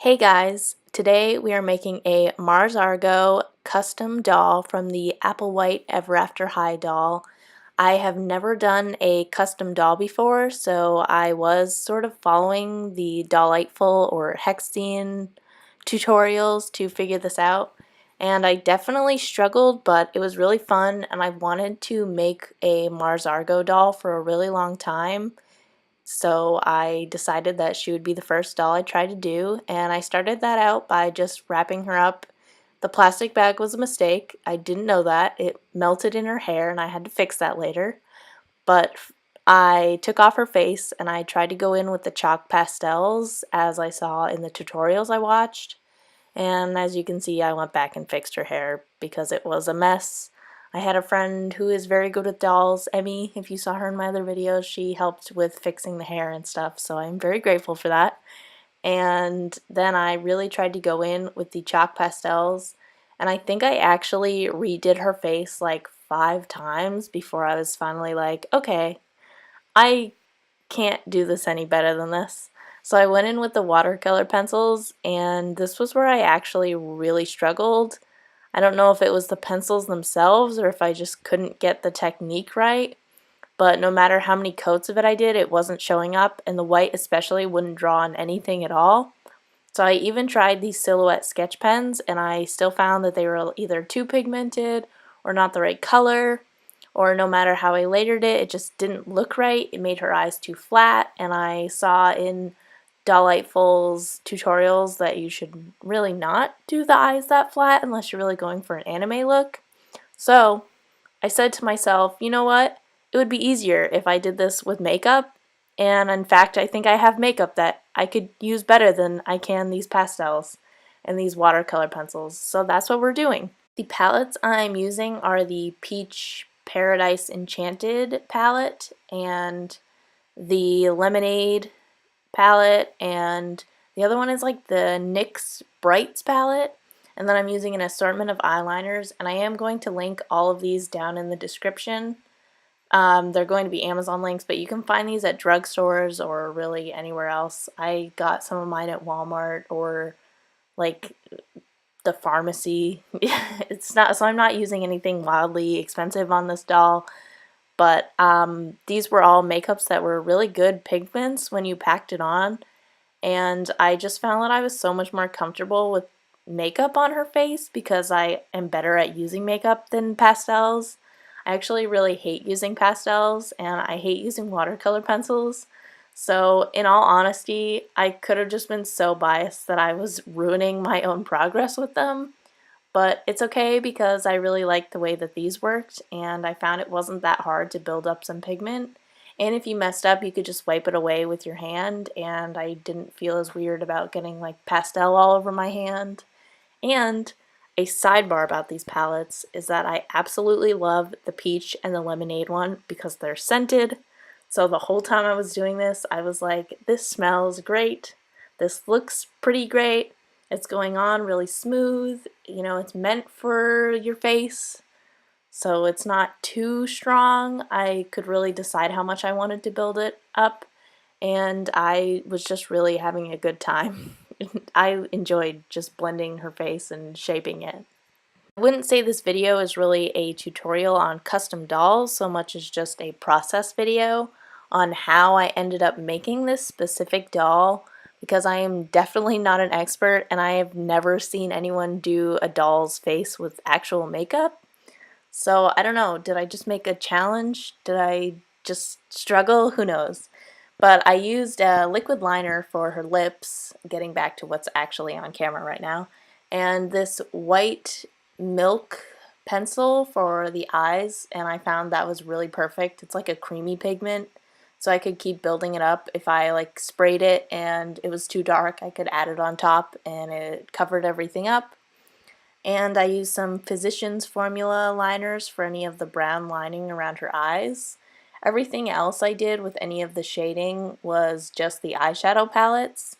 Hey guys, today we are making a Mars Argo custom doll from the Applewhite Ever After High doll. I have never done a custom doll before, so I was sort of following the Dolliteful or Hexstein tutorials to figure this out. And I definitely struggled, but it was really fun, and I wanted to make a Mars Argo doll for a really long time. So I decided that she would be the first doll I tried to do, and I started that out by just wrapping her up. The plastic bag was a mistake. I didn't know that. It melted in her hair, and I had to fix that later. But I took off her face, and I tried to go in with the chalk pastels as I saw in the tutorials I watched. And as you can see, I went back and fixed her hair because it was a mess. I had a friend who is very good with dolls, Emmy. If you saw her in my other videos, she helped with fixing the hair and stuff, so I'm very grateful for that. And then I really tried to go in with the chalk pastels, and I think I actually redid her face like 5 times before I was finally like, okay, I can't do this any better than this. So I went in with the watercolor pencils, and this was where I actually really struggled. I don't know if it was the pencils themselves or if I just couldn't get the technique right, but no matter how many coats of it I did, it wasn't showing up, and the white especially wouldn't draw on anything at all. So I even tried these Silhouette sketch pens, and I still found that they were either too pigmented or not the right color, or no matter how I layered it, it just didn't look right. It made her eyes too flat, and I saw in Dolliteful's tutorials that you should really not do the eyes that flat unless you're really going for an anime look. So I said to myself, you know what? It would be easier if I did this with makeup, and in fact, I think I have makeup that I could use better than I can these pastels and these watercolor pencils. So that's what we're doing. The palettes I'm using are the Peach Paradise Enchanted palette and the Lemonade palette, and the other one is like the NYX Brights palette. And then I'm using an assortment of eyeliners, and I am going to link all of these down in the description. They're going to be Amazon links, but you can find these at drugstores or really anywhere else. I got some of mine at Walmart or like the pharmacy. It's not, so I'm not using anything wildly expensive on this doll, but these were all makeups that were really good pigments when you packed it on, and I just found that I was so much more comfortable with makeup on her face because I am better at using makeup than pastels. I actually really hate using pastels, and I hate using watercolor pencils. So in all honesty, I could have just been so biased that I was ruining my own progress with them. But it's okay because I really liked the way that these worked, and I found it wasn't that hard to build up some pigment. And if you messed up, you could just wipe it away with your hand, and I didn't feel as weird about getting like pastel all over my hand. And a sidebar about these palettes is that I absolutely love the peach and the lemonade one because they're scented. So the whole time I was doing this, I was like, this smells great. This looks pretty great. It's going on really smooth. You know, it's meant for your face, so it's not too strong. I could really decide how much I wanted to build it up, and I was just really having a good time. I enjoyed just blending her face and shaping it. I wouldn't say this video is really a tutorial on custom dolls so much as just a process video on how I ended up making this specific doll, because I am definitely not an expert and I have never seen anyone do a doll's face with actual makeup. So I don't know, did I just make a challenge? Did I just struggle? Who knows? But I used a liquid liner for her lips, getting back to what's actually on camera right now, and this white milk pencil for the eyes, and I found that was really perfect. It's like a creamy pigment, so I could keep building it up. If I like sprayed it and it was too dark, I could add it on top and it covered everything up. And I used some Physicians Formula liners for any of the brown lining around her eyes. Everything else I did with any of the shading was just the eyeshadow palettes,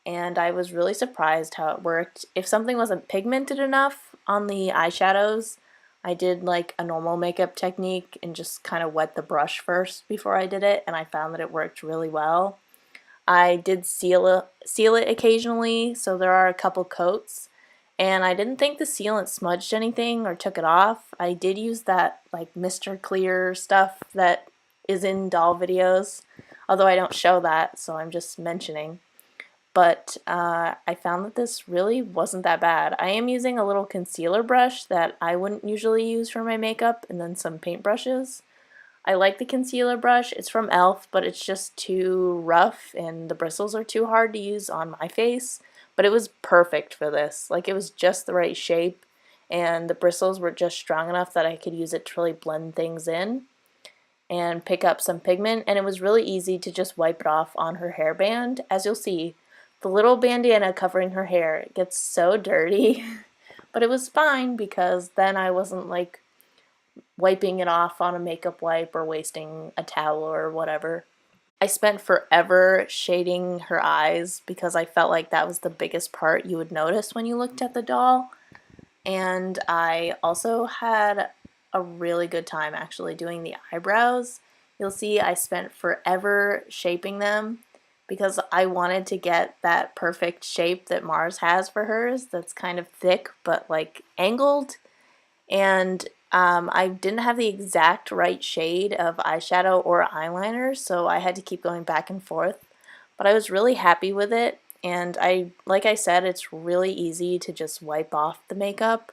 and I was really surprised how it worked. If something wasn't pigmented enough on the eyeshadows, I did like a normal makeup technique and just kind of wet the brush first before I did it, and I found that it worked really well. I did seal it occasionally, so there are a couple coats. And I didn't think the sealant smudged anything or took it off. I did use that like Mr. Clear stuff that is in doll videos, although I don't show that, so I'm just mentioning. But I found that this really wasn't that bad. I am using a little concealer brush that I wouldn't usually use for my makeup, and then some paintbrushes. I like the concealer brush. It's from e.l.f., but it's just too rough and the bristles are too hard to use on my face. But it was perfect for this. Like, it was just the right shape, and the bristles were just strong enough that I could use it to really blend things in and pick up some pigment, and it was really easy to just wipe it off on her hairband. As you'll see, the little bandana covering her hair gets so dirty, but it was fine because then I wasn't like wiping it off on a makeup wipe or wasting a towel or whatever. I spent forever shading her eyes because I felt like that was the biggest part you would notice when you looked at the doll. And I also had a really good time actually doing the eyebrows. You'll see I spent forever shaping them because I wanted to get that perfect shape that Mars has for hers that's kind of thick but like angled. And I didn't have the exact right shade of eyeshadow or eyeliner, so I had to keep going back and forth. But I was really happy with it, and like I said, it's really easy to just wipe off the makeup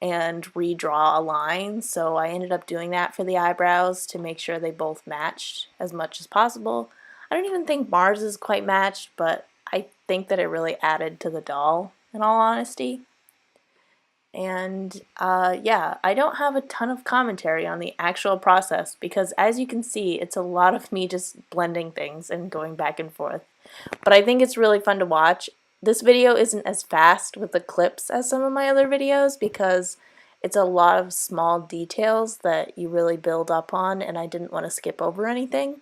and redraw a line, so I ended up doing that for the eyebrows to make sure they both matched as much as possible. I don't even think Mars is quite matched, but I think that it really added to the doll, in all honesty. And yeah, I don't have a ton of commentary on the actual process because, as you can see, it's a lot of me just blending things and going back and forth. But I think it's really fun to watch. This video isn't as fast with the clips as some of my other videos because it's a lot of small details that you really build up on, and I didn't want to skip over anything.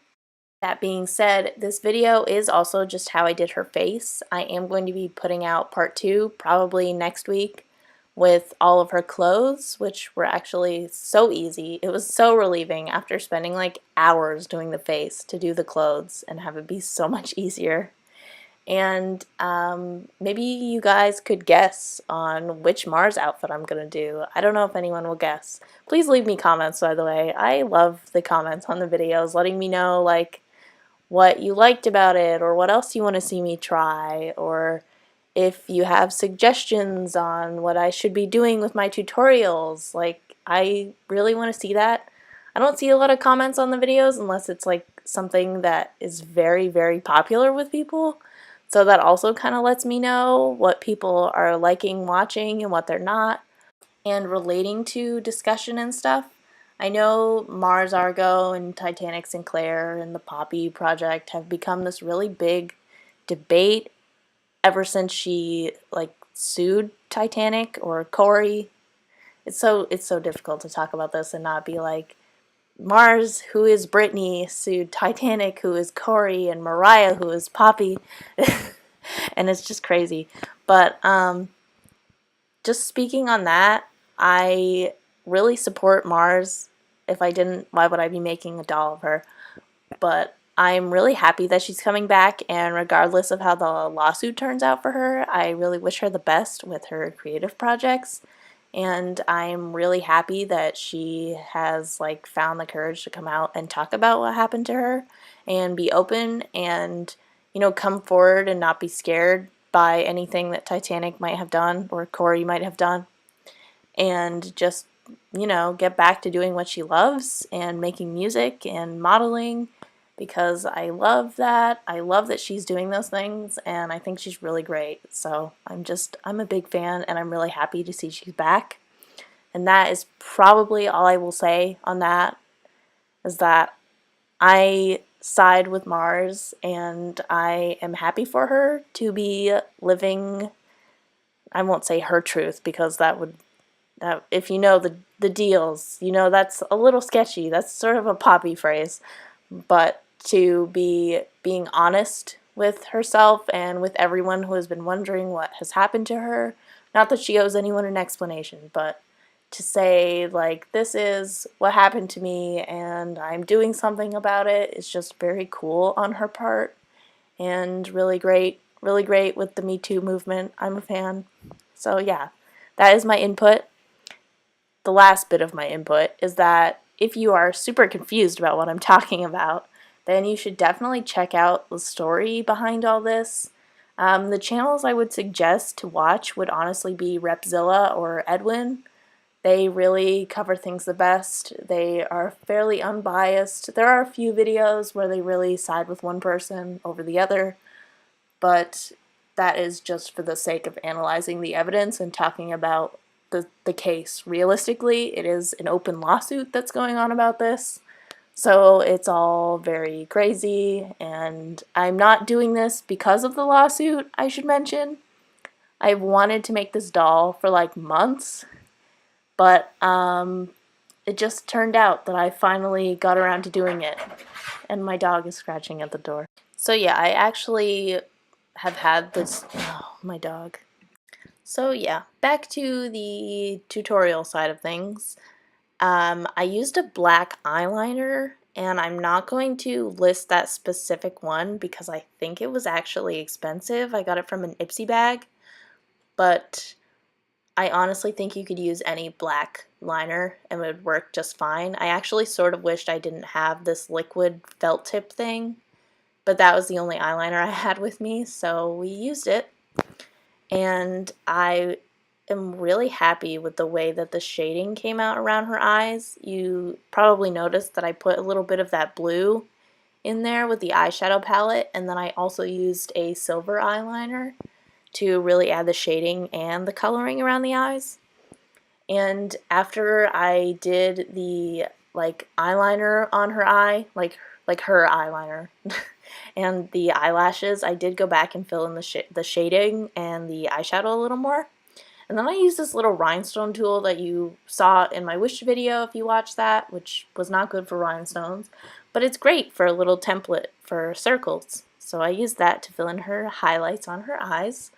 That being said, this video is also just how I did her face. I am going to be putting out part 2 probably next week with all of her clothes, which were actually so easy. It was so relieving after spending like hours doing the face to do the clothes and have it be so much easier. And maybe you guys could guess on which Mars outfit I'm going to do. I don't know if anyone will guess. Please leave me comments, by the way. I love the comments on the videos, letting me know like what you liked about it or what else you want to see me try, or if you have suggestions on what I should be doing with my tutorials. Like, I really want to see that. I don't see a lot of comments on the videos unless it's like something that is very, very popular with people. So that also kind of lets me know what people are liking watching and what they're not. And relating to discussion and stuff, I know Mars Argo and Titanic Sinclair and the Poppy Project have become this really big debate ever since she like sued Titanic or Corey. It's so difficult to talk about this and not be like Mars, who is Britney, sued Titanic, who is Corey, and Mariah, who is Poppy. And it's just crazy. But just speaking on that, I really support Mars. If I didn't, why would I be making a doll of her? But I'm really happy that she's coming back, and regardless of how the lawsuit turns out for her, I really wish her the best with her creative projects. And I'm really happy that she has like found the courage to come out and talk about what happened to her and be open and, you know, come forward and not be scared by anything that Titanic might have done or Corey might have done, and just, you know, get back to doing what she loves and making music and modeling, because I love that. I love that she's doing those things, and I think she's really great. So I'm a big fan, and I'm really happy to see she's back. And that is probably all I will say on that, is that I side with Mars, and I am happy for her to be living, I won't say her truth because that if you know the deals, you know that's a little sketchy. That's sort of a poppy phrase, but to be being honest with herself and with everyone who has been wondering what has happened to her. Not that she owes anyone an explanation, but to say like, this is what happened to me and I'm doing something about it is just very cool on her part. and really great with the Me Too movement. I'm a fan. So yeah, that is my input. The last bit of my input is that if you are super confused about what I'm talking about, then you should definitely check out the story behind all this. The channels I would suggest to watch would honestly be Repzilla or Edwin. They really cover things the best. They are fairly unbiased. There are a few videos where they really side with one person over the other, but that is just for the sake of analyzing the evidence and talking about the case. Realistically, it is an open lawsuit that's going on about this, so it's all very crazy, and I'm not doing this because of the lawsuit, I should mention. I've wanted to make this doll for like months, but it just turned out that I finally got around to doing it, and my dog is scratching at the door. So yeah, I actually have had this, oh, my dog. So yeah, back to the tutorial side of things. I used a black eyeliner, and I'm not going to list that specific one because I think it was actually expensive. I got it from an Ipsy bag, but I honestly think you could use any black liner and it would work just fine. I actually sort of wished I didn't have this liquid felt tip thing, but that was the only eyeliner I had with me, so we used it. And I am really happy with the way that the shading came out around her eyes. You probably noticed that I put a little bit of that blue in there with the eyeshadow palette, and then I also used a silver eyeliner to really add the shading and the coloring around the eyes. And after I did the eyeliner on her eye, like her eyeliner, and the eyelashes, I did go back and fill in the shading and the eyeshadow a little more. And then I used this little rhinestone tool that you saw in my Wish video if you watched that, which was not good for rhinestones, but it's great for a little template for circles. So I used that to fill in her highlights on her eyes.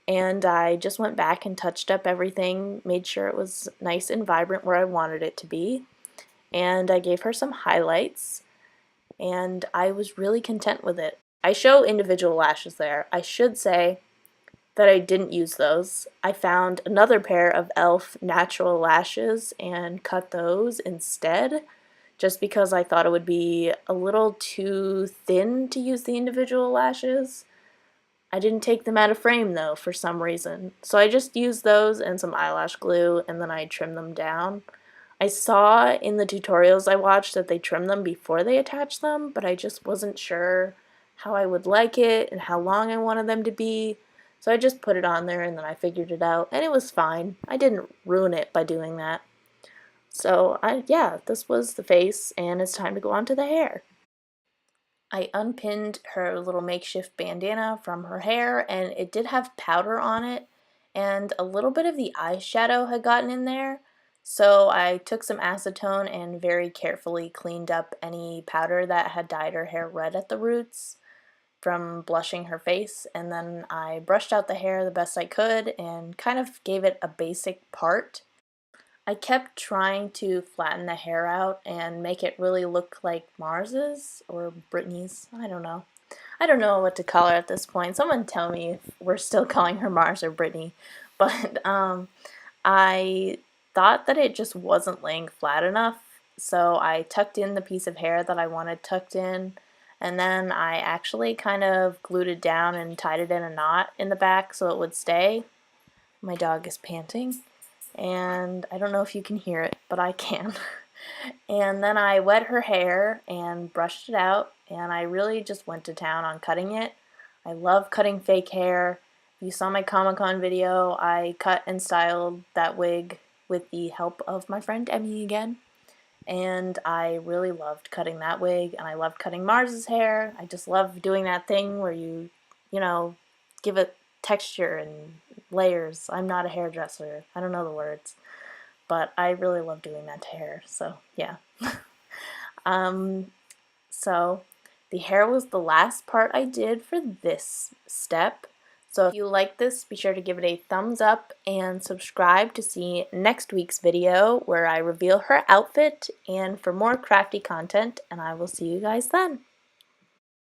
And I just went back and touched up everything, made sure it was nice and vibrant where I wanted it to be. And I gave her some highlights, and I was really content with it. I show individual lashes there. I should say that I didn't use those. I found another pair of e.l.f. natural lashes and cut those instead, just because I thought it would be a little too thin to use the individual lashes. I didn't take them out of frame though for some reason, so I just used those and some eyelash glue, and then I trimmed them down. I saw in the tutorials I watched that they trim them before they attach them, but I just wasn't sure how I would like it and how long I wanted them to be, so I just put it on there and then I figured it out, and it was fine. I didn't ruin it by doing that. So yeah, this was the face, and it's time to go on to the hair. I unpinned her little makeshift bandana from her hair, and it did have powder on it, and a little bit of the eyeshadow had gotten in there, so I took some acetone and very carefully cleaned up any powder that had dyed her hair red at the roots from blushing her face, and then I brushed out the hair the best I could and kind of gave it a basic part. I kept trying to flatten the hair out and make it really look like Mars's or Brittany's. I don't know. I don't know what to call her at this point. Someone tell me if we're still calling her Mars or Brittany. But I thought that it just wasn't laying flat enough, so I tucked in the piece of hair that I wanted tucked in, and then I actually kind of glued it down and tied it in a knot in the back so it would stay. My dog is panting, and I don't know if you can hear it, but I can. And then I wet her hair and brushed it out, and I really just went to town on cutting it. I love cutting fake hair. If you saw my Comic-Con video, I cut and styled that wig with the help of my friend Emmy again. And I really loved cutting that wig, and I loved cutting Mars's hair. I just love doing that thing where you give it texture and layers. I'm not a hairdresser. I don't know the words. But I really love doing that to hair, so yeah. So the hair was the last part I did for this step. So if you like this, be sure to give it a thumbs up and subscribe to see next week's video where I reveal her outfit and for more crafty content, and I will see you guys then.